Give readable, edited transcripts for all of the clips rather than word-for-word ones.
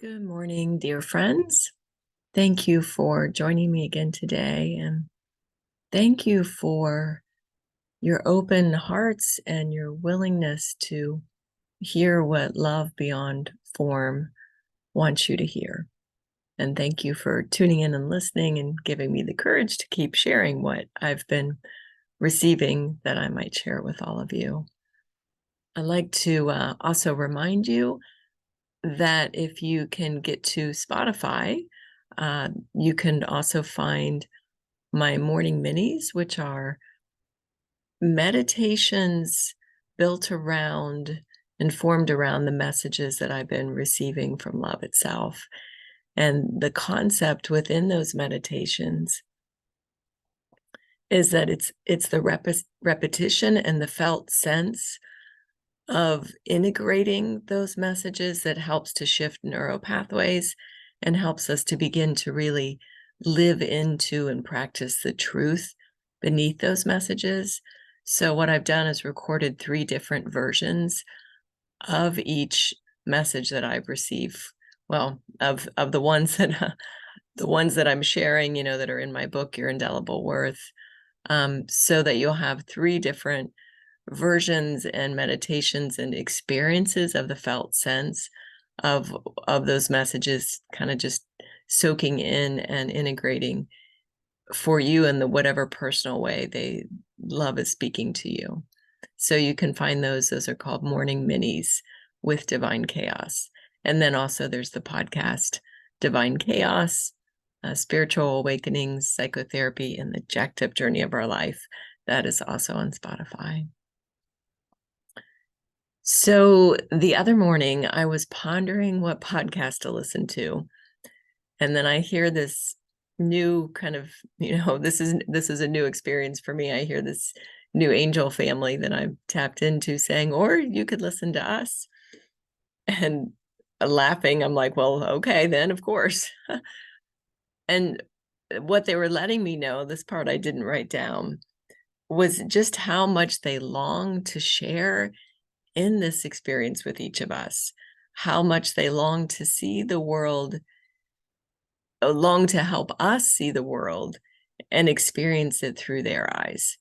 Good morning, dear friends. Thank you for joining me again today, and thank you for your open hearts and your willingness to hear what Love Beyond Form wants you to hear. And thank you for tuning in and listening and giving me the courage to keep sharing what I've been receiving that I might share with all of you. I'd like to also remind you that if you can get to Spotify, you can also find my morning minis, which are meditations built around and formed around the messages that I've been receiving from love itself. And the concept within those meditations is that it's the repetition and the felt sense of integrating those messages that helps to shift neural pathways and helps us to begin to really live into and practice the truth beneath those messages. So what I've done is recorded 3 different versions of each message that I've received. Well, of the ones that I'm sharing, that are in my book, Your Indelible Worth, so that you'll have 3 different versions and meditations and experiences of the felt sense of those messages, kind of just soaking in and integrating for you in the whatever personal way love is speaking to you. So you can find those are called morning minis with Divine Chaos. And then also there's the podcast Divine Chaos, Spiritual Awakenings, Psychotherapy, and the Jacked Up Journey of Our Life. That is also on Spotify. So the other morning, I was pondering what podcast to listen to. And then I hear this new kind of, this is a new experience for me. I hear this new angel family that I've tapped into saying, or you could listen to us. And laughing, I'm like, well, okay, then of course. And what they were letting me know, this part I didn't write down, was just how much they long to share in this experience with each of us, how much they long to see the world, long to help us see the world and experience it through their eyes.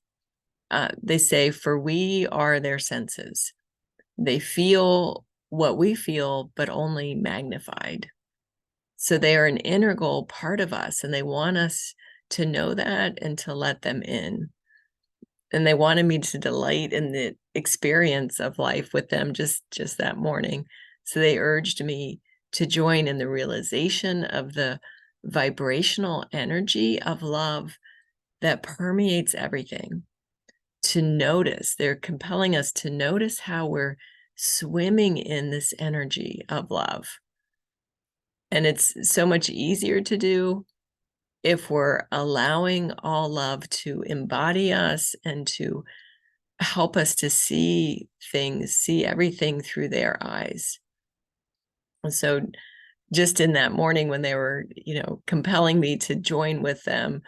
They say, for we are their senses. They feel what we feel, but only magnified. So they are an integral part of us, and they want us to know that and to let them in. And they wanted me to delight in the experience of life with them just that morning. So they urged me to join in the realization of the vibrational energy of love that permeates everything. To notice, they're compelling us to notice how we're swimming in this energy of love. And it's so much easier to do if we're allowing all love to embody us and to help us to see things, see everything through their eyes. And so just in that morning when they were, compelling me to join with them,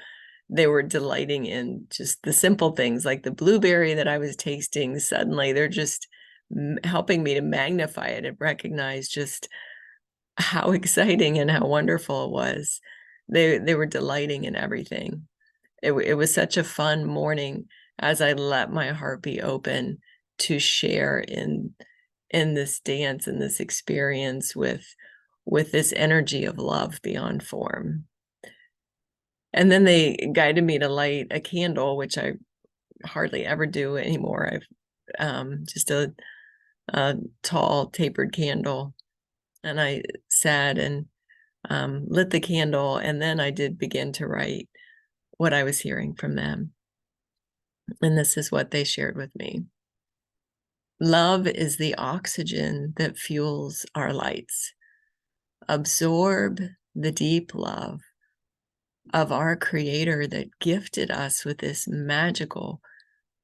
they were delighting in just the simple things like the blueberry that I was tasting. Suddenly they're just helping me to magnify it and recognize just how exciting and how wonderful it was. They were delighting in everything. It was such a fun morning as I let my heart be open to share in this dance and this experience with this energy of love beyond form. And then they guided me to light a candle, which I hardly ever do anymore. I've just a tall tapered candle, and I sat and lit the candle, and then I did begin to write what I was hearing from them. And this is what they shared with me. Love is the oxygen that fuels our lights. Absorb the deep love of our Creator that gifted us with this magical,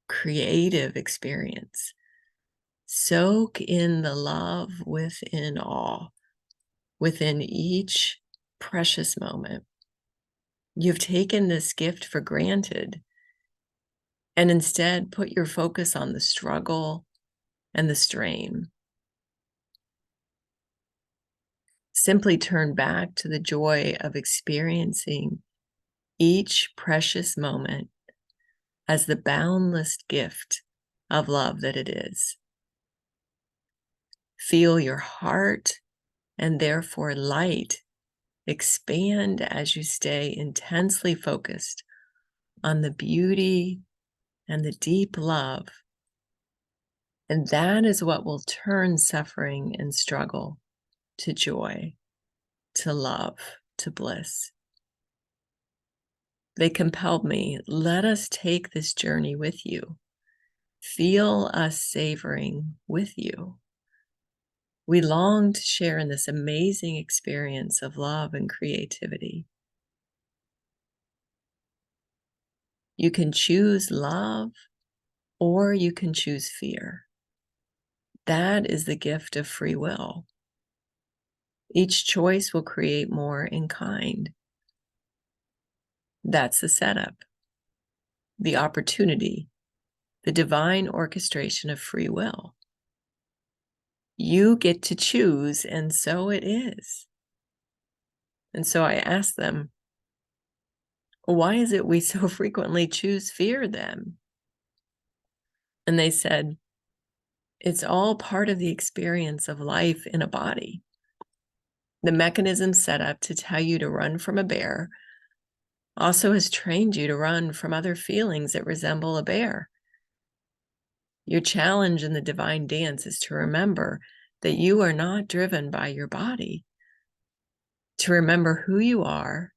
creative experience. Soak in the love within all, within each precious moment. You've taken this gift for granted, and instead put your focus on the struggle and the strain. simply turn back to the joy of experiencing each precious moment as the boundless gift of love that it is. Feel your heart and therefore light expand as you stay intensely focused on the beauty and the deep love. And that is what will turn suffering and struggle to joy, to love, to bliss. They compelled me, let us take this journey with you. Feel us savoring with you. We long to share in this amazing experience of love and creativity. You can choose love or you can choose fear. That is the gift of free will. Each choice will create more in kind. That's the setup, the opportunity, the divine orchestration of free will. You get to choose, and so it is. And so I asked them, why is it we so frequently choose fear then? And they said, it's all part of the experience of life in a body. The mechanism set up to tell you to run from a bear also has trained you to run from other feelings that resemble a bear. Your challenge in the divine dance is to remember that you are not driven by your body, to remember who you are,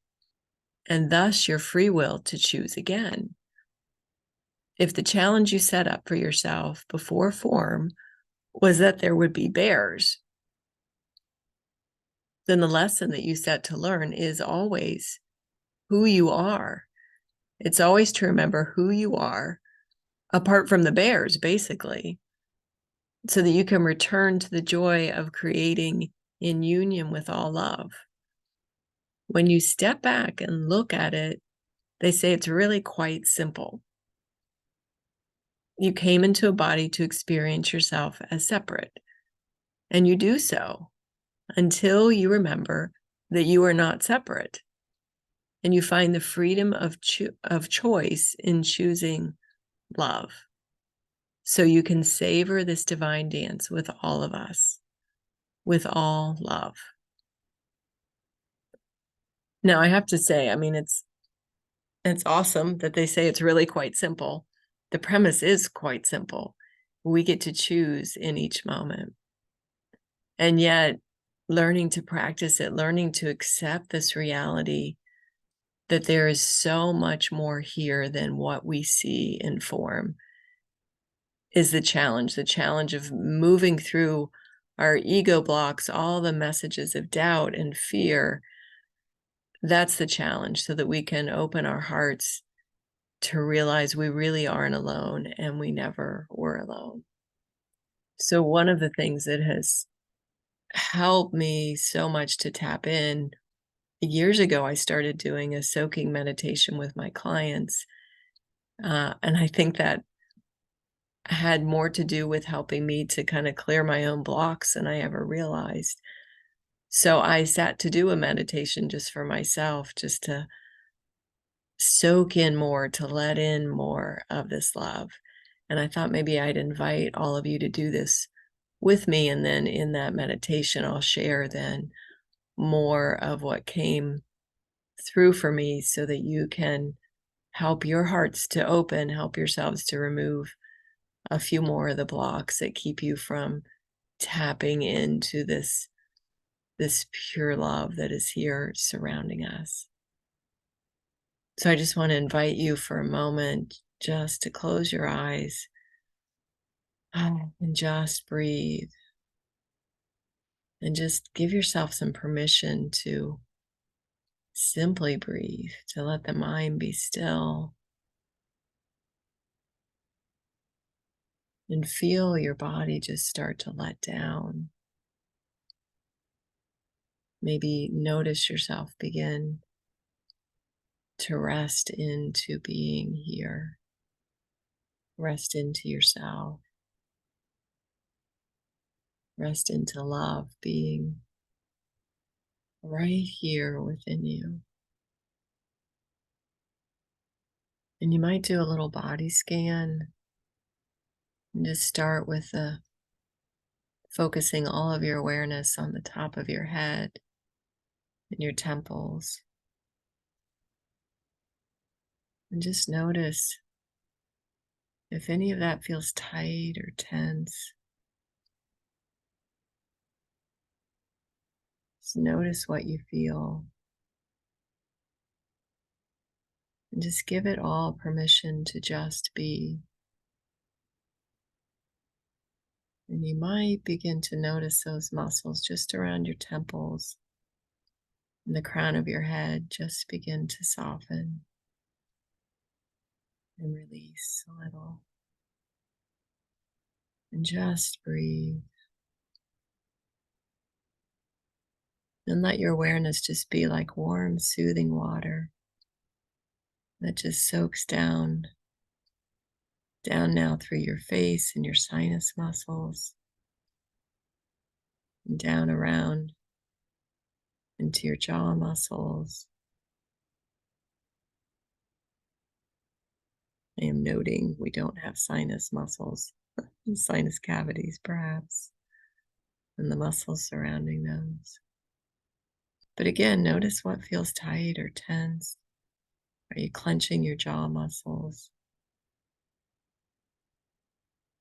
and thus your free will to choose again. If the challenge you set up for yourself before form was that there would be bears, then the lesson that you set to learn is always who you are. It's always to remember who you are, apart from the bears, basically, so that you can return to the joy of creating in union with all love. When you step back and look at it, they say it's really quite simple. You came into a body to experience yourself as separate, and you do so until you remember that you are not separate, and you find the freedom of choice in choosing love. So you can savor this divine dance with all of us, with all love. Now, I have to say, I mean, it's awesome that they say it's really quite simple. The premise is quite simple. We get to choose in each moment. And yet, learning to practice it, learning to accept this reality that there is so much more here than what we see in form is the challenge of moving through our ego blocks, all the messages of doubt and fear. That's the challenge, so that we can open our hearts to realize we really aren't alone and we never were alone. So one of the things that has helped me so much to tap in, years ago, I started doing a soaking meditation with my clients. And I think that had more to do with helping me to kind of clear my own blocks than I ever realized. So I sat to do a meditation just for myself, just to soak in more, to let in more of this love. And I thought maybe I'd invite all of you to do this with me. And then in that meditation, I'll share then more of what came through for me so that you can help your hearts to open, help yourselves to remove a few more of the blocks that keep you from tapping into this pure love that is here surrounding us. So I just want to invite you for a moment just to close your eyes and just breathe and just give yourself some permission to simply breathe, to let the mind be still and feel your body just start to let down. Maybe notice yourself begin to rest into being here, rest into yourself, rest into love being right here within you. And you might do a little body scan and just start with focusing all of your awareness on the top of your head and your temples. And just notice if any of that feels tight or tense. Just notice what you feel and just give it all permission to just be. And you might begin to notice those muscles just around your temples and the crown of your head just begin to soften and release a little. And just breathe. And let your awareness just be like warm, soothing water that just soaks down now through your face and your sinus muscles, and down around into your jaw muscles. I am noting we don't have sinus muscles, sinus cavities perhaps, and the muscles surrounding those. But again, notice what feels tight or tense. Are you clenching your jaw muscles?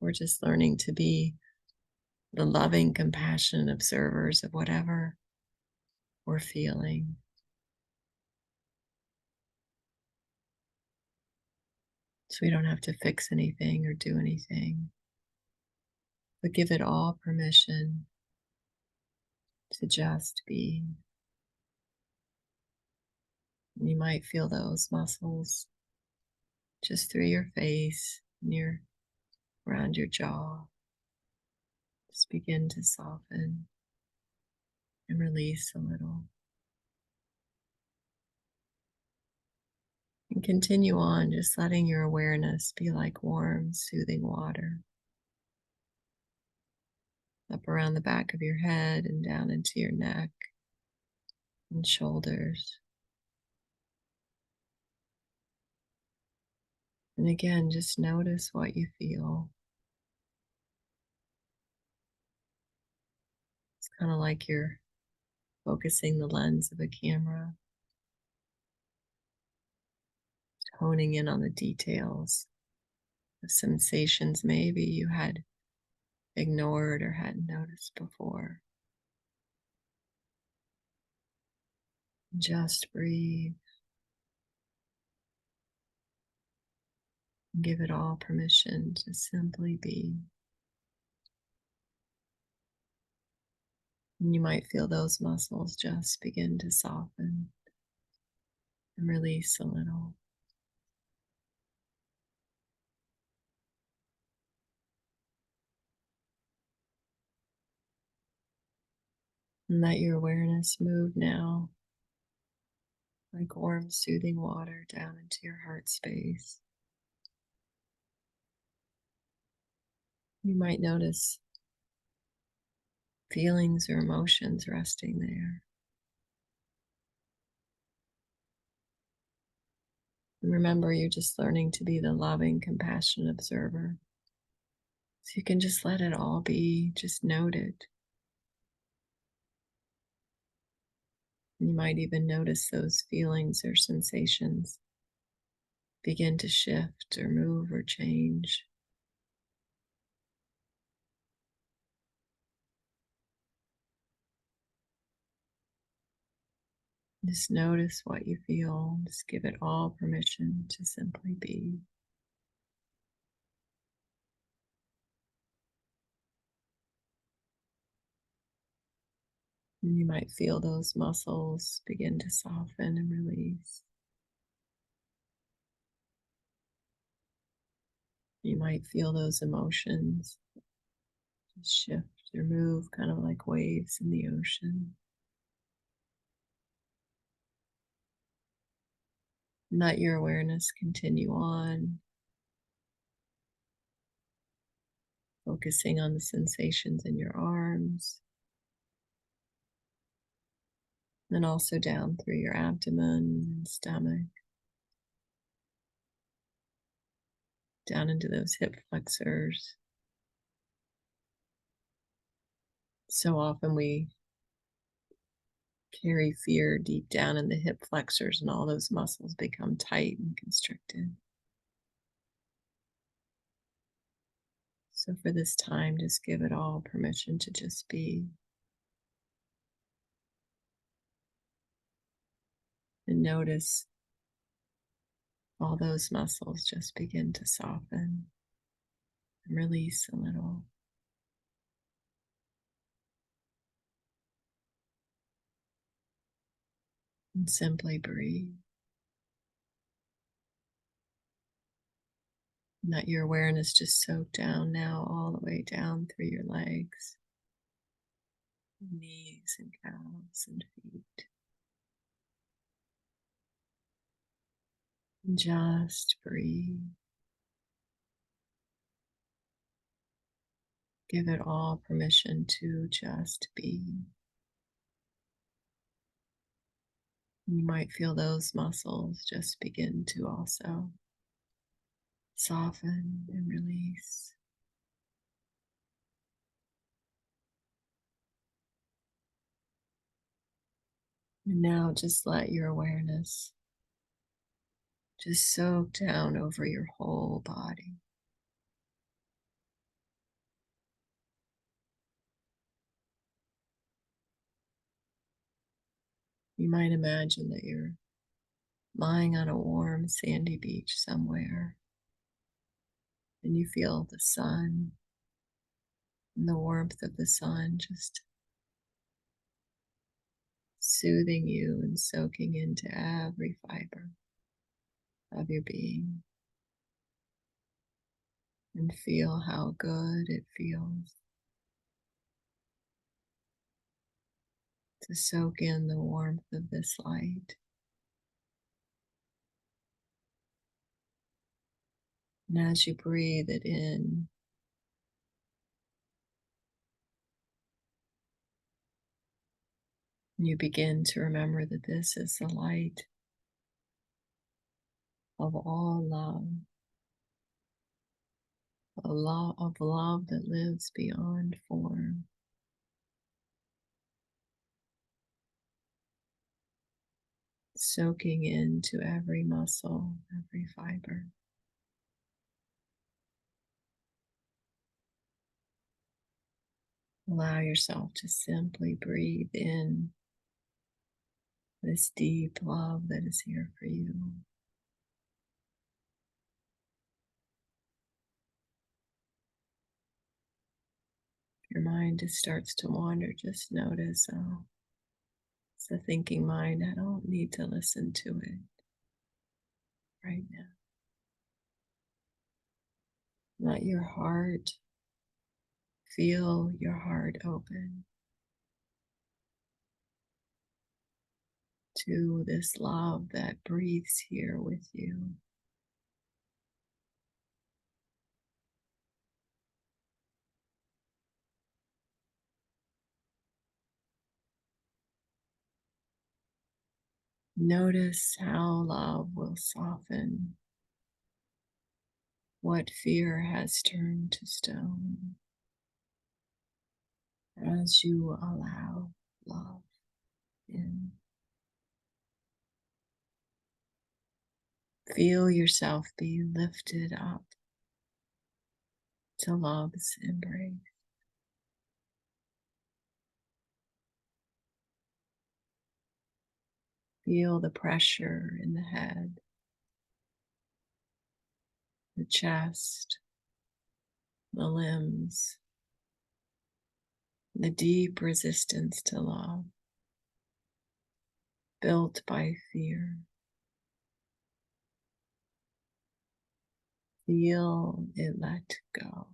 Or just learning to be the loving, compassionate observers of whatever we're feeling. So we don't have to fix anything or do anything, but give it all permission to just be. And you might feel those muscles just through your face and around your jaw. Just begin to soften and release a little. And continue on, just letting your awareness be like warm, soothing water up around the back of your head and down into your neck and shoulders. And again, just notice what you feel. It's kind of like you're focusing the lens of a camera, honing in on the details of sensations maybe you had ignored or hadn't noticed before. Just breathe. And give it all permission to simply be. And you might feel those muscles just begin to soften and release a little. And let your awareness move now like warm, soothing water down into your heart space. You might notice feelings or emotions resting there. And remember, you're just learning to be the loving, compassionate observer. So you can just let it all be, just note it. And you might even notice those feelings or sensations begin to shift or move or change. Just notice what you feel. Just give it all permission to simply be. And you might feel those muscles begin to soften and release. You might feel those emotions just shift or move, kind of like waves in the ocean. And let your awareness continue on, focusing on the sensations in your arms And also down through your abdomen and stomach, down into those hip flexors. So often we carry fear deep down in the hip flexors, and all those muscles become tight and constricted. So for this time, just give it all permission to just be. And notice all those muscles just begin to soften and release a little. And simply breathe. And let your awareness just soak down now all the way down through your legs, knees and calves and feet. And just breathe. Give it all permission to just be. You might feel those muscles just begin to also soften and release. And now just let your awareness just soak down over your whole body. You might imagine that you're lying on a warm sandy beach somewhere, and you feel the sun and the warmth of the sun just soothing you and soaking into every fiber of your being. And feel how good it feels to soak in the warmth of this light. And as you breathe it in, you begin to remember that this is the light of all love, a law of love that lives beyond form. Soaking into every muscle, every fiber. Allow yourself to simply breathe in this deep love that is here for you. If your mind just starts to wander, just notice, oh, it's a thinking mind. I don't need to listen to it right now. Let your heart feel your heart open to this love that breathes here with you. Notice how love will soften what fear has turned to stone as you allow love in. Feel yourself be lifted up to love's embrace. Feel the pressure in the head, the chest, the limbs, the deep resistance to love built by fear. Feel it let go.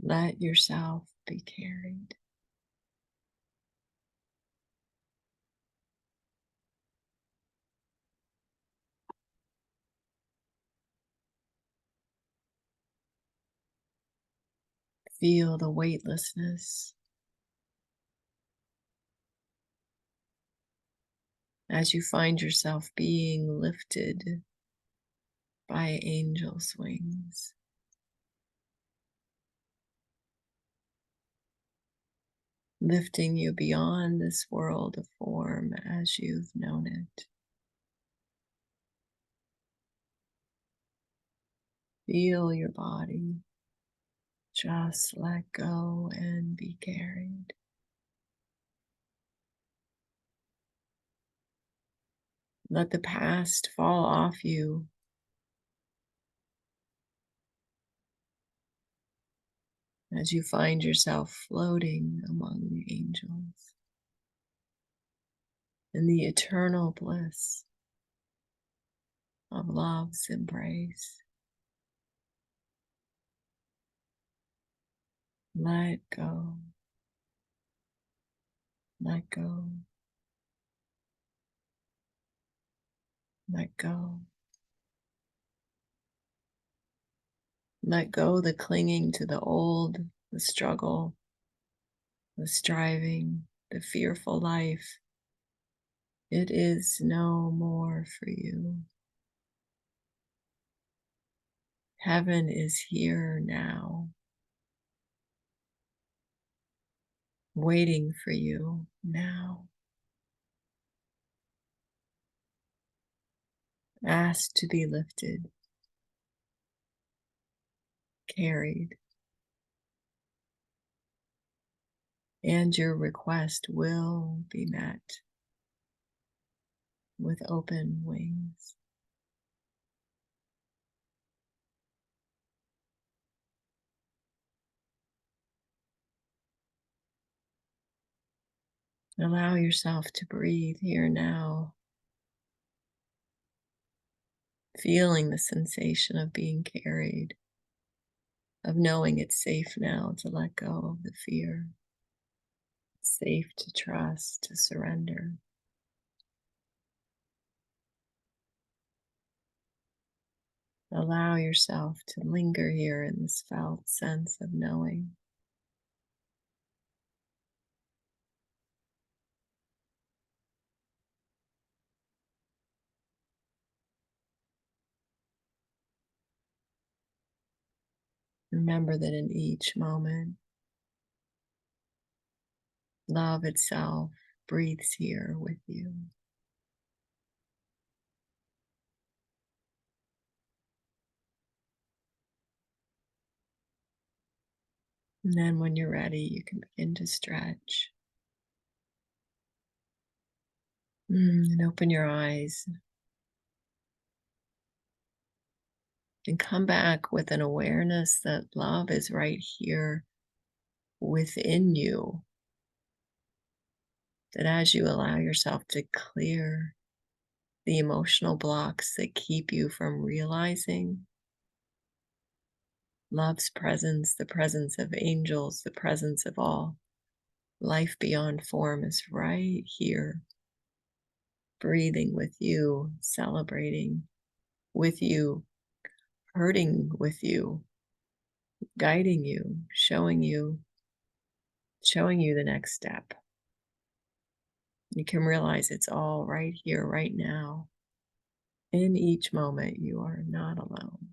Let yourself be carried. Feel the weightlessness as you find yourself being lifted by angel's wings, lifting you beyond this world of form as you've known it. Feel your body just let go and be carried. Let the past fall off you as you find yourself floating among the angels in the eternal bliss of love's embrace. Let go, let go, let go. Let go the clinging to the old, the struggle, the striving, the fearful life. It is no more for you. Heaven is here now, waiting for you now. Asked to be lifted, carried, and your request will be met with open wings. Allow yourself to breathe here now, feeling the sensation of being carried, of knowing it's safe now to let go of the fear, it's safe to trust, to surrender. Allow yourself to linger here in this felt sense of knowing. Remember that in each moment, love itself breathes here with you. And then when you're ready, you can begin to stretch. And open your eyes. And come back with an awareness that love is right here within you. That as you allow yourself to clear the emotional blocks that keep you from realizing love's presence, the presence of angels, the presence of all life beyond form is right here, breathing with you, celebrating with you, hurting with you, guiding you, showing you the next step. You can realize it's all right here, right now. In each moment, you are not alone.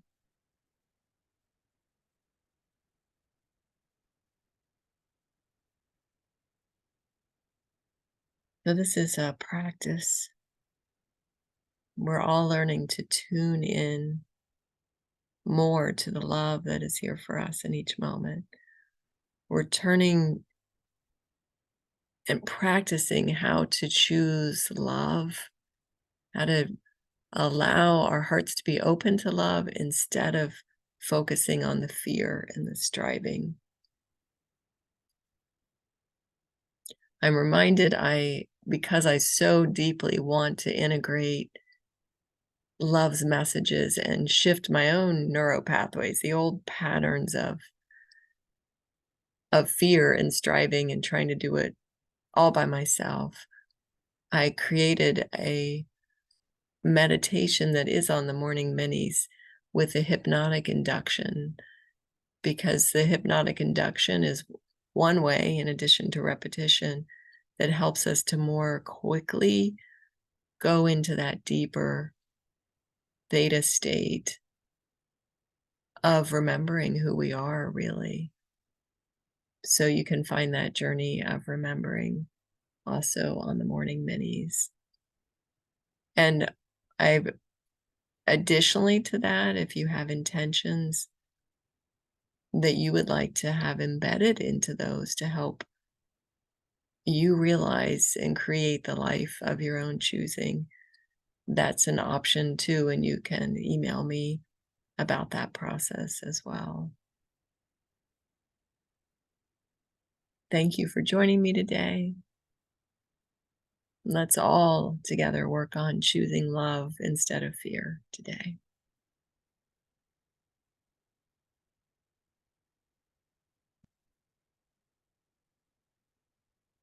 So this is a practice. We're all learning to tune in more to the love that is here for us in each moment. We're turning and practicing how to choose love, how to allow our hearts to be open to love instead of focusing on the fear and the striving. I'm reminded because I so deeply want to integrate love's messages and shift my own neural pathways, the old patterns of fear and striving and trying to do it all by myself. I created a meditation that is on the morning minis with a hypnotic induction because the hypnotic induction is one way, in addition to repetition, that helps us to more quickly go into that deeper theta state of remembering who we are really. So you can find that journey of remembering also on the morning minis. And I've additionally to that, if you have intentions that you would like to have embedded into those to help you realize and create the life of your own choosing, that's an option too. And you can email me about that process as well. Thank you for joining me today. Let's all together work on choosing love instead of fear today.